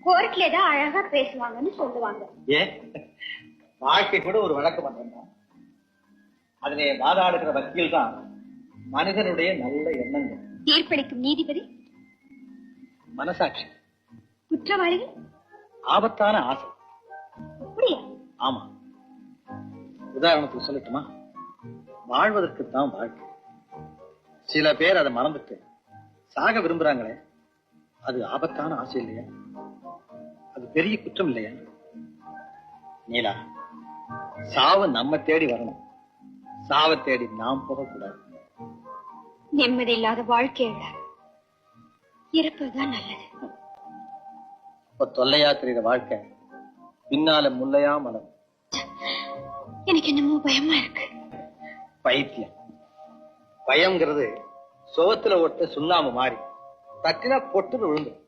கோர்ட்ல ஏதாவது அழகா பேசுவாங்கன்னு சொல்லுவாங்க. ஏன் வாழ்க்கை கூட ஒரு வழக்கு மன்றம் தான். அதிலே வாதாடுகிற வக்கீல் தான் மனிதனுடைய நல்ல எண்ணங்கள். தீர்ப்பளிக்கும் நீதிபதி மனசாட்சி. குற்றவாளிகள் ஆபத்தான ஆசை. அப்படியா? ஆமா. உதாரணத்துக்கு சொல்லட்டுமா? வாழ்வதற்குத்தான் வாழ்க்கை. சில பேர் அதை மறந்துட்டு சாக விரும்புறாங்களே, அது ஆபத்தான ஆசை இல்லையா? அது பெரிய குற்றம் இல்லையா? நீலா, சாவு நம்ம தேடி வரணும், சாவை தேடி நாம் போகக்கூடாது. நிம்மதி இல்லாத வாழ்க்கையில இருப்பதுதான் நல்லது. இப்ப தொல்லையா தெரியுற வாழ்க்கை பின்னால முல்லையா மலரும். எனக்கு என்னமோ பயமா இருக்கு. பைத்தியம். பயம்ங்கிறது சுவத்துல ஒட்ட சுண்ணாம்பு மாறி தட்டினா பொட்டுன்னு விழுந்துடும்.